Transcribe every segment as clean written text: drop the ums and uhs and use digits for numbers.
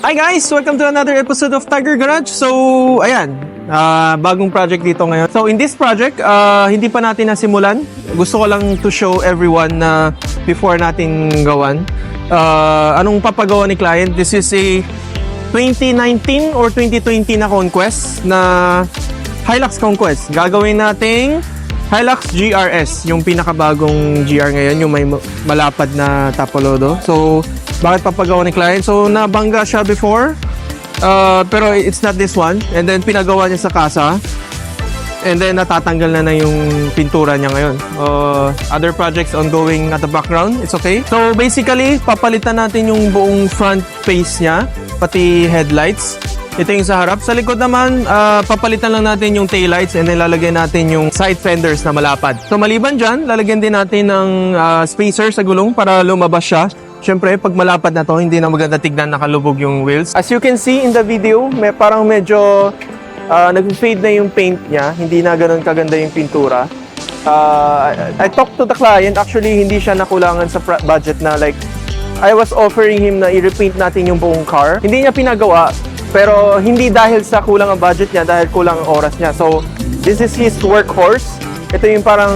Hi guys! Welcome to another episode of Tiger Garage. So, ayan, bagong project dito ngayon. So, in this project, hindi pa natin nasimulan. Gusto ko lang to show everyone na before natin gawan. Anong papagawa ni client? This is a 2019 or 2020 na Conquest na Hilux Conquest. Gagawin nating Hilux GRS, yung pinakabagong GR ngayon, yung may malapad na tapolodo. So, bakit papagawa ni client? So, nabangga siya before, pero it's not this one. And then, pinagawa niya sa kasa. And then, natatanggal na yung pintura niya ngayon. Other projects ongoing at the background. It's okay. So, basically, papalitan natin yung buong front face niya, pati headlights. Ito yung sa harap. Sa likod naman, papalitan lang natin yung taillights and then lalagyan natin yung side fenders na malapad. So, maliban dyan, lalagyan din natin ng spacer sa gulong para lumabas siya. Siyempre, pag malapad na to, hindi na maganda tignan nakalubog yung wheels. As you can see in the video, parang medyo nag-fade na yung paint niya. Hindi na ganun kaganda yung pintura. I talked to the client. Actually, hindi siya nakulangan sa budget na like, I was offering him na i-repaint natin yung buong car. Hindi niya pinagawa, pero hindi dahil sa kulang ang budget niya, dahil kulang ang oras niya. So, this is his workhorse. Ito yung parang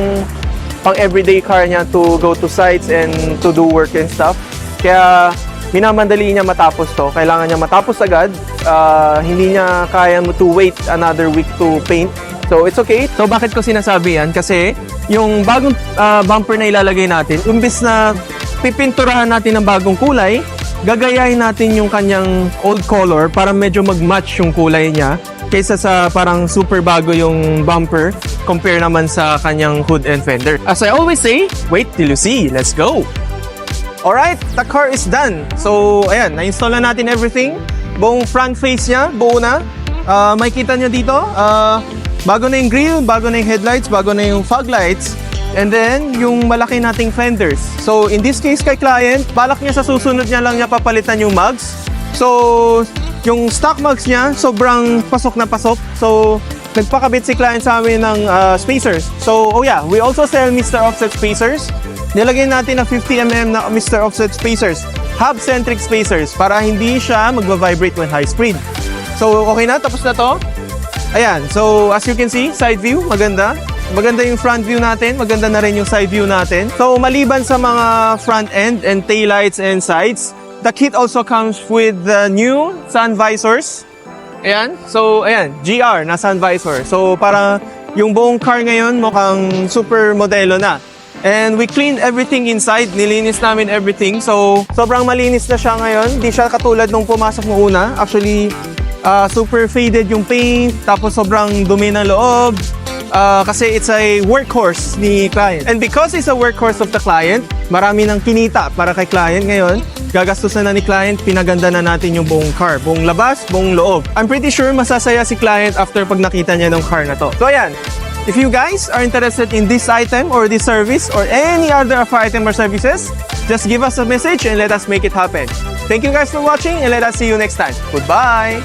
pang everyday car niya to go to sites and to do work and stuff. Kaya minamandali niya matapos to. Kailangan niya matapos agad. Hindi niya kaya to wait another week to paint. So, it's okay. So, bakit ko sinasabi yan? Kasi yung bagong bumper na ilalagay natin, imbis na pipinturahan natin ng bagong kulay, gagayahin natin yung kanyang old color para medyo mag-match yung kulay niya kaysa sa parang super bago yung bumper compare naman sa kanyang hood and fender. As I always say, wait till you see. Let's go! Alright, the car is done. So, ayan, na-install na natin everything. Buong front face niya, buo na. Makikita niyo dito, bago na yung grill, bago na yung headlights, bago na yung fog lights. And then, yung malaki nating fenders. So, in this case kay client, balak niya sa susunod niya lang niya papalitan yung mugs. So, yung stock mugs niya, sobrang pasok na pasok. So, nagpakabit si client sa amin ng spacers. So, oh yeah, we also sell Mr. Offset spacers. Nilagay natin na 50mm na Mr. Offset spacers. Hub-centric spacers para hindi siya magva-vibrate when high speed. So, okay na? Tapos na to? Ayan. So, as you can see, side view, maganda. Maganda yung front view natin, maganda na rin yung side view natin. So, maliban sa mga front end and taillights and sides, the kit also comes with the new sun visors. Ayan. So, ayan, GR na sun visor. So, para yung buong car ngayon mukhang super modelo na. And we cleaned everything inside, nilinis namin everything. So, sobrang malinis na siya ngayon. Di siya katulad nung pumasok mo una. Actually, super faded yung paint, tapos sobrang dumi ng loob. Kasi it's a workhorse ni client. And because it's a workhorse of the client, marami ng kinita para kay client ngayon. Gagastusan na ni client, pinaganda na natin yung buong car. Buong labas, buong loob. I'm pretty sure masasaya si client after pag nakita niya ng car na to. So ayan, if you guys are interested in this item or this service or any other of our item or services, just give us a message and let us make it happen. Thank you guys for watching and let us see you next time. Goodbye!